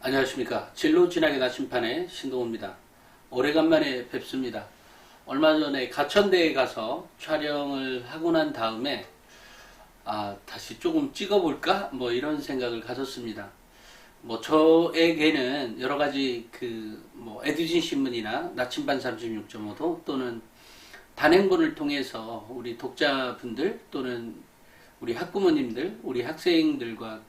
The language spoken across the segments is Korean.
안녕하십니까. 진로 진학의 나침판의 신동호입니다. 오래간만에 뵙습니다. 얼마 전에 가천대에 가서 촬영을 하고 난 다음에 다시 조금 찍어볼까? 뭐 이런 생각을 가졌습니다. 뭐 저에게는 여러 가지 에듀진 신문이나 나침반 36.5도 또는 단행본을 통해서 우리 독자분들 또는 우리 학부모님들, 우리 학생들과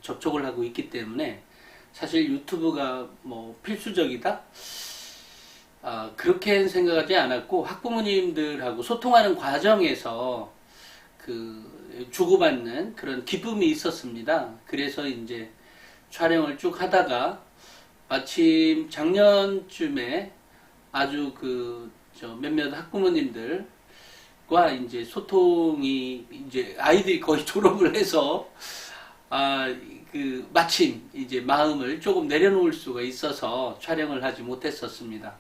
접촉을 하고 있기 때문에 사실 유튜브가 뭐 필수적이다? 그렇게 생각하지 않았고, 학부모님들하고 소통하는 과정에서 주고받는 그런 기쁨이 있었습니다. 그래서 이제 촬영을 쭉 하다가 마침 작년쯤에 아주 몇몇 학부모님들과 이제 소통이 이제 아이들이 거의 졸업을 해서 마침 이제 마음을 조금 내려놓을 수가 있어서 촬영을 하지 못했었습니다.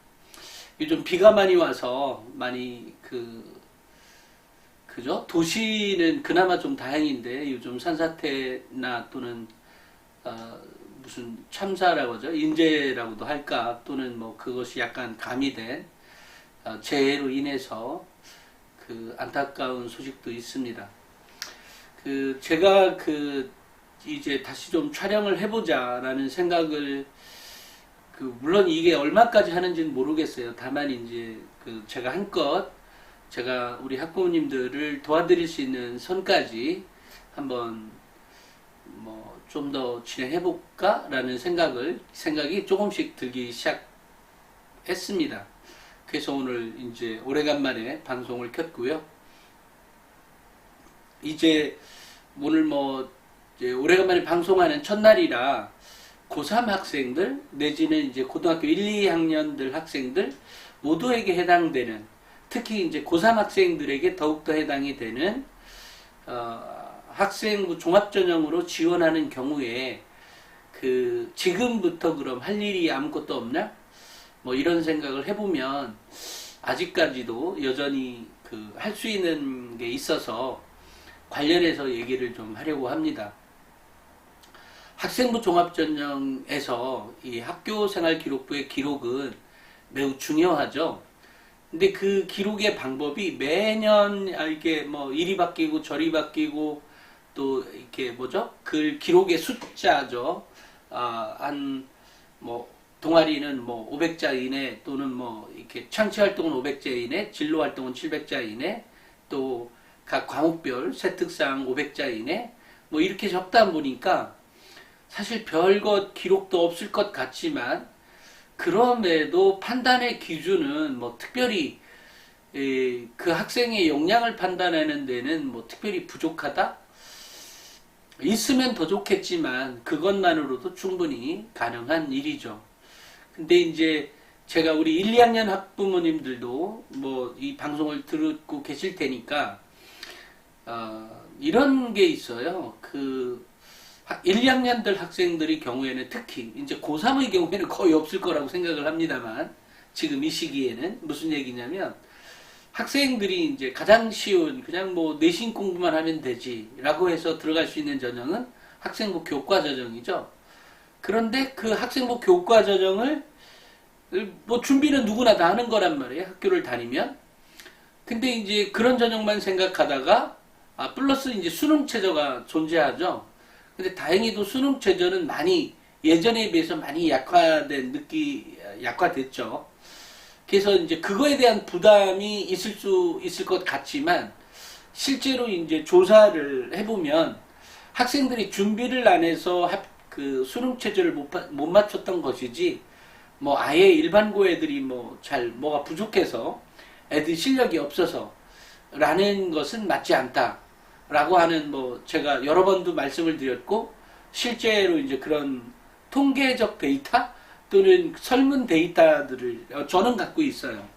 요즘 비가 많이 와서 많이 그죠? 도시는 그나마 좀 다행인데 요즘 산사태나 또는 무슨 참사라고 하죠? 인재라고도 할까? 또는 뭐 그것이 약간 가미된 재해로 인해서 안타까운 소식도 있습니다. 제가 이제 다시 좀 촬영을 해보자라는 생각을 물론 이게 얼마까지 하는지는 모르겠어요. 다만 이제 제가 한껏 제가 우리 학부모님들을 도와드릴 수 있는 선까지 한번 뭐 좀 더 진행해볼까라는 생각이 조금씩 들기 시작했습니다. 그래서 오늘 이제 오래간만에 방송을 켰고요. 이제 오늘 이제 오래간만에 방송하는 첫날이라 고3 학생들 내지는 이제 고등학교 1, 2학년들 학생들 모두에게 해당되는, 특히 이제 고3 학생들에게 더욱더 해당이 되는 학생부 종합전형으로 지원하는 경우에 지금부터 그럼 할 일이 아무것도 없나? 뭐 이런 생각을 해보면 아직까지도 여전히 할 수 있는 게 있어서 관련해서 얘기를 좀 하려고 합니다. 학생부 종합전형에서 이 학교생활기록부의 기록은 매우 중요하죠. 근데 그 기록의 방법이 매년 이게 뭐 일이 바뀌고 절이 바뀌고 또 이렇게 기록의 숫자죠. 동아리는 500자 이내 또는 이렇게 창치활동은 500자 이내, 진로활동은 700자 이내, 또 각 과목별 세특상 500자 이내, 이렇게 적다 보니까 사실 별것 기록도 없을 것 같지만 그럼에도 판단의 기준은 특별히 그 학생의 역량을 판단하는 데는 특별히 부족하다? 있으면 더 좋겠지만 그것만으로도 충분히 가능한 일이죠. 근데 이제 제가 우리 1, 2학년 학부모님들도 이 방송을 듣고 계실 테니까 이런 게 있어요. 1, 2학년들 학생들의 경우에는 특히 이제 고3의 경우에는 거의 없을 거라고 생각을 합니다만 지금 이 시기에는 무슨 얘기냐면 학생들이 이제 가장 쉬운 그냥 내신 공부만 하면 되지 라고 해서 들어갈 수 있는 전형은 학생부 교과 전형이죠. 그런데 그 학생부 교과 전형을 준비는 누구나 다 하는 거란 말이에요. 학교를 다니면. 근데 이제 그런 전형만 생각하다가 플러스 이제 수능 최저가 존재하죠. 근데 다행히도 수능 최저는 많이 예전에 비해서 많이 약화됐죠. 그래서 이제 그거에 대한 부담이 있을 수 있을 것 같지만 실제로 이제 조사를 해보면 학생들이 준비를 안 해서 수능 최저를 못 맞췄던 것이지 아예 일반고 애들이 뭐가 부족해서 애들 실력이 없어서 라는 것은 맞지 않다 라고 하는 제가 여러 번도 말씀을 드렸고 실제로 이제 그런 통계적 데이터 또는 설문 데이터들을 저는 갖고 있어요.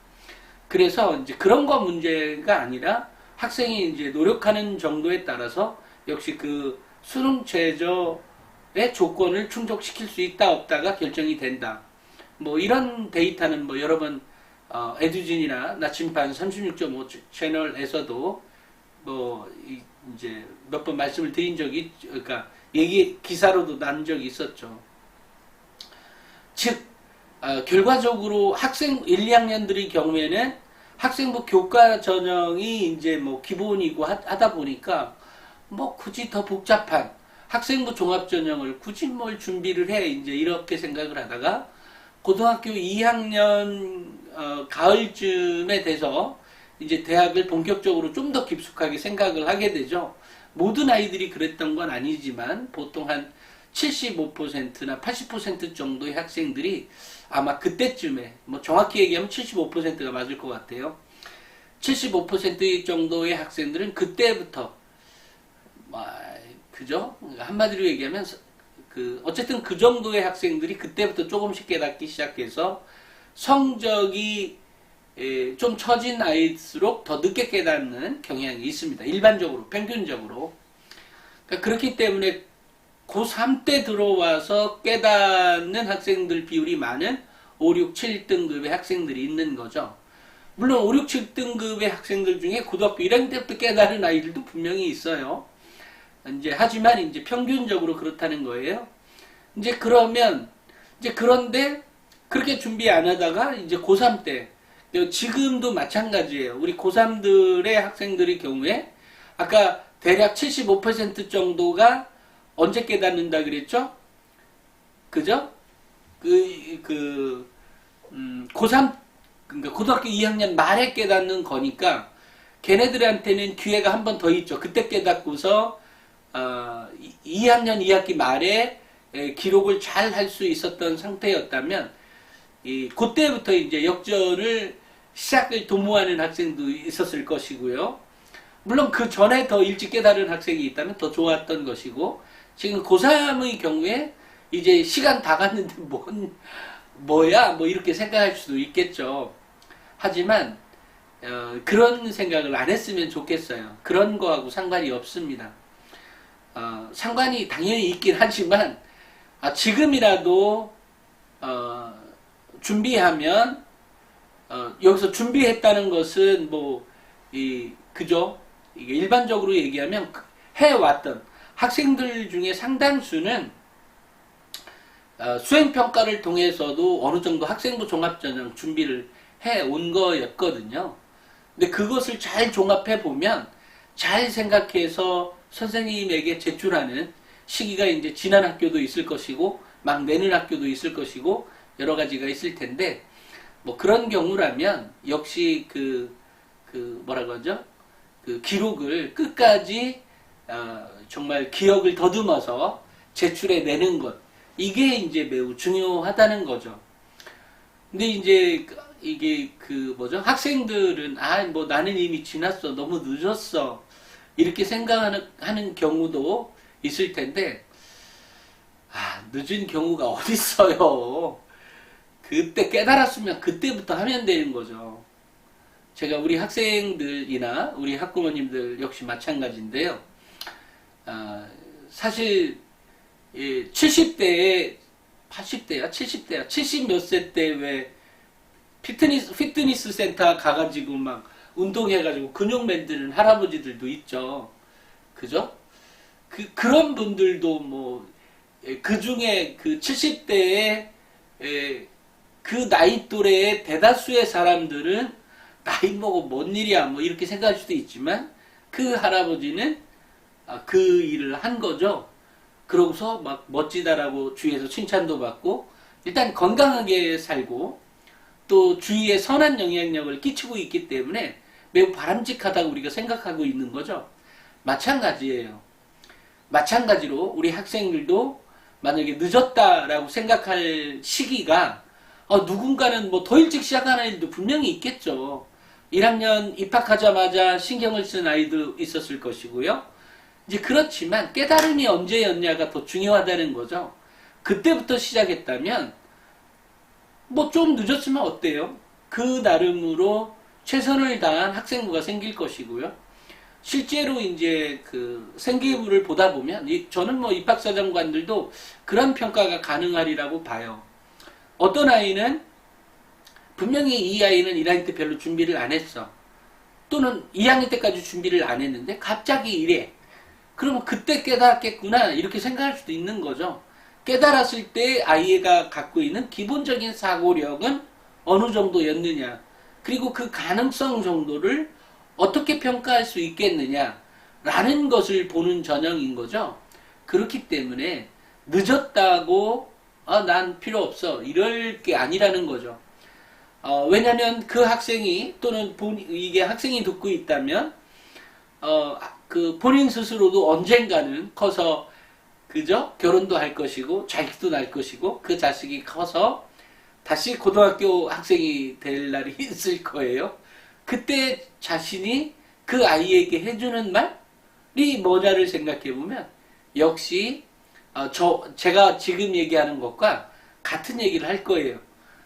그래서 이제 그런 거 문제가 아니라 학생이 이제 노력하는 정도에 따라서 역시 수능 최저의 조건을 충족시킬 수 있다 없다가 결정이 된다. 이런 데이터는 여러 번 에듀진이나 나침반 36.5 채널에서도 이제 몇 번 말씀을 드린 적이, 기사로도 난 적이 있었죠. 즉 결과적으로 학생 1, 2학년들의 경우에는 학생부 교과 전형이 이제 뭐 기본이고 하다 보니까 뭐 굳이 더 복잡한 학생부 종합 전형을 굳이 뭘 준비를 해 이제 이렇게 생각을 하다가 고등학교 2학년 가을쯤에 돼서 이제 대학을 본격적으로 좀 더 깊숙하게 생각을 하게 되죠. 모든 아이들이 그랬던 건 아니지만 보통 한 75%나 80% 정도의 학생들이 아마 그때쯤에 뭐 정확히 얘기하면 75%가 맞을 것 같아요. 75% 정도의 학생들은 그때부터 그죠? 한마디로 얘기하면 어쨌든 그 정도의 학생들이 그때부터 조금씩 깨닫기 시작해서 성적이 좀 처진 아이일수록 더 늦게 깨닫는 경향이 있습니다. 일반적으로, 평균적으로. 그러니까 그렇기 때문에 고3 때 들어와서 깨닫는 학생들 비율이 많은 5, 6, 7등급의 학생들이 있는 거죠. 물론 5, 6, 7등급의 학생들 중에 고등학교 1학년 때부터 깨달은 아이들도 분명히 있어요. 하지만 이제 평균적으로 그렇다는 거예요. 그런데 그렇게 준비 안 하다가 이제 고3 때, 지금도 마찬가지예요. 우리 고3들의 학생들의 경우에 아까 대략 75% 정도가 언제 깨닫는다 그랬죠? 그죠? 고3, 그러니까 고등학교 2학년 말에 깨닫는 거니까 걔네들한테는 기회가 한 번 더 있죠. 그때 깨닫고서 2학년 2학기 말에 기록을 잘 할 수 있었던 상태였다면 그때부터 이제 역전을 시작을 도모하는 학생도 있었을 것이고요. 물론 그 전에 더 일찍 깨달은 학생이 있다면 더 좋았던 것이고, 지금 고3의 경우에 이제 시간 다 갔는데 뭐야? 뭐 이렇게 생각할 수도 있겠죠. 하지만 그런 생각을 안 했으면 좋겠어요. 그런 거하고 상관이 없습니다. 상관이 당연히 있긴 하지만 지금이라도 준비하면 여기서 준비했다는 것은 그죠? 이게 일반적으로 얘기하면 해왔던 학생들 중에 상당수는 수행평가를 통해서도 어느 정도 학생부 종합전형 준비를 해온 거였거든요. 근데 그것을 잘 종합해보면 잘 생각해서 선생님에게 제출하는 시기가 이제 지난 학교도 있을 것이고 막 내는 학교도 있을 것이고 여러 가지가 있을 텐데 그런 경우라면 역시 뭐라고 하죠? 그 기록을 끝까지 정말 기억을 더듬어서 제출해 내는 것, 이게 이제 매우 중요하다는 거죠. 근데 이제 이게 학생들은 나는 이미 지났어, 너무 늦었어, 이렇게 생각하는 경우도 있을 텐데 늦은 경우가 어딨어요. 그때 깨달았으면 그때부터 하면 되는 거죠. 제가 우리 학생들이나 우리 학부모님들 역시 마찬가지인데요. 사실 70대에 80대야 70대야 70 몇 세 때 왜 피트니스 센터 가가지고 막 운동해가지고 근육 만드는 할아버지들도 있죠. 그죠? 그런 분들도 그 중에 그 70대에 그 나이 또래의 대다수의 사람들은 나이 먹어 뭔 일이야 이렇게 생각할 수도 있지만 그 할아버지는 그 일을 한 거죠. 그러고서 막 멋지다라고 주위에서 칭찬도 받고 일단 건강하게 살고 또 주위에 선한 영향력을 끼치고 있기 때문에 매우 바람직하다고 우리가 생각하고 있는 거죠. 마찬가지예요. 마찬가지로 우리 학생들도 만약에 늦었다라고 생각할 시기가 누군가는 더 일찍 시작하는 아이들도 분명히 있겠죠. 1학년 입학하자마자 신경을 쓴 아이도 있었을 것이고요. 이제 그렇지만 깨달음이 언제였냐가 더 중요하다는 거죠. 그때부터 시작했다면 좀 늦었으면 어때요? 그 나름으로 최선을 다한 학생부가 생길 것이고요. 실제로 이제 생기부를 보다 보면 저는 입학사정관들도 그런 평가가 가능하리라고 봐요. 어떤 아이는 분명히 이 아이는 1학년 때 별로 준비를 안 했어. 또는 2학년 때까지 준비를 안 했는데 갑자기 이래. 그러면 그때 깨닫겠구나 이렇게 생각할 수도 있는 거죠. 깨달았을 때 아이가 갖고 있는 기본적인 사고력은 어느 정도였느냐, 그리고 그 가능성 정도를 어떻게 평가할 수 있겠느냐라는 것을 보는 전형인 거죠. 그렇기 때문에 늦었다고 난 필요 없어 이럴 게 아니라는 거죠. 왜냐하면 그 학생이 또는 이게 학생이 듣고 있다면 그 본인 스스로도 언젠가는 커서 그죠? 결혼도 할 것이고 자식도 낳을 것이고 그 자식이 커서 다시 고등학교 학생이 될 날이 있을 거예요. 그때 자신이 그 아이에게 해주는 말이 뭐냐를 생각해 보면 역시 제가 지금 얘기하는 것과 같은 얘기를 할 거예요.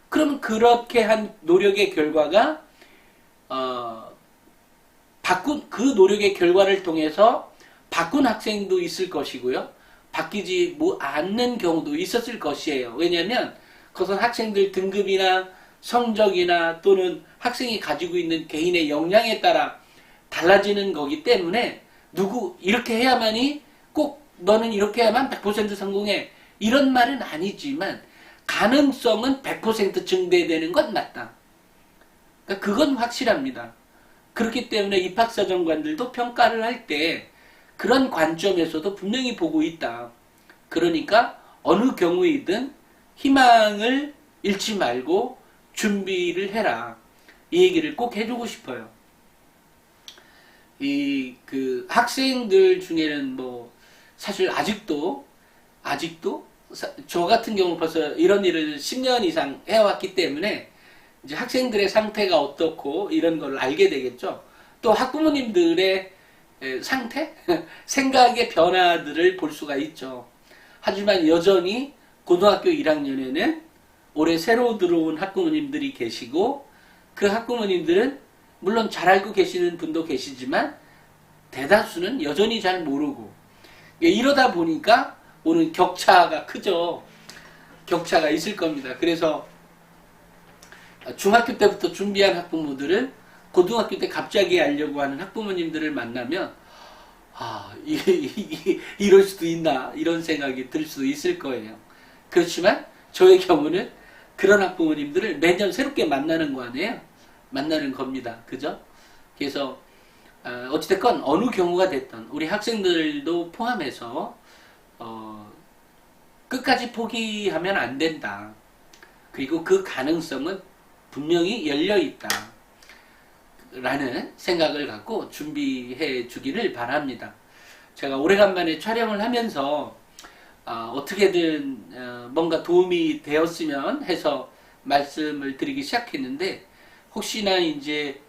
그러면 그렇게 한 노력의 결과가 그 노력의 결과를 통해서 바꾼 학생도 있을 것이고요. 바뀌지 않는 경우도 있었을 것이에요. 왜냐하면 그것은 학생들 등급이나 성적이나 또는 학생이 가지고 있는 개인의 역량에 따라 달라지는 거기 때문에 이렇게 해야만이 꼭 너는 이렇게 해야만 100% 성공해 이런 말은 아니지만 가능성은 100% 증대되는 건 맞다. 그러니까 그건 확실합니다. 그렇기 때문에 입학사정관들도 평가를 할 때 그런 관점에서도 분명히 보고 있다. 그러니까 어느 경우이든 희망을 잃지 말고 준비를 해라. 이 얘기를 꼭 해주고 싶어요. 그 학생들 중에는 사실 아직도 저 같은 경우 벌써 이런 일을 10년 이상 해왔기 때문에 이제 학생들의 상태가 어떻고 이런 걸 알게 되겠죠. 또 학부모님들의 상태? 생각의 변화들을 볼 수가 있죠. 하지만 여전히 고등학교 1학년에는 올해 새로 들어온 학부모님들이 계시고 그 학부모님들은 물론 잘 알고 계시는 분도 계시지만 대다수는 여전히 잘 모르고 이러다 보니까 오는 격차가 크죠. 격차가 있을 겁니다. 그래서 중학교 때부터 준비한 학부모들은 고등학교 때 갑자기 알려고 하는 학부모님들을 만나면 이럴 수도 있나 이런 생각이 들 수도 있을 거예요. 그렇지만 저의 경우는 그런 학부모님들을 매년 새롭게 만나는 거 아니에요? 만나는 겁니다. 그죠? 그래서 어찌됐건 어느 경우가 됐던 우리 학생들도 포함해서 끝까지 포기하면 안 된다. 그리고 그 가능성은 분명히 열려있다. 라는 생각을 갖고 준비해 주기를 바랍니다. 제가 오래간만에 촬영을 하면서 어떻게든 뭔가 도움이 되었으면 해서 말씀을 드리기 시작했는데 혹시나 이제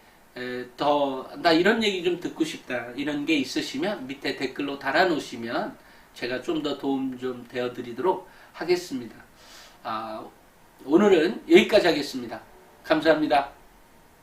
나 이런 얘기 좀 듣고 싶다 이런 게 있으시면 밑에 댓글로 달아놓으시면 제가 좀 더 도움 좀 되어 드리도록 하겠습니다. 오늘은 여기까지 하겠습니다. 감사합니다.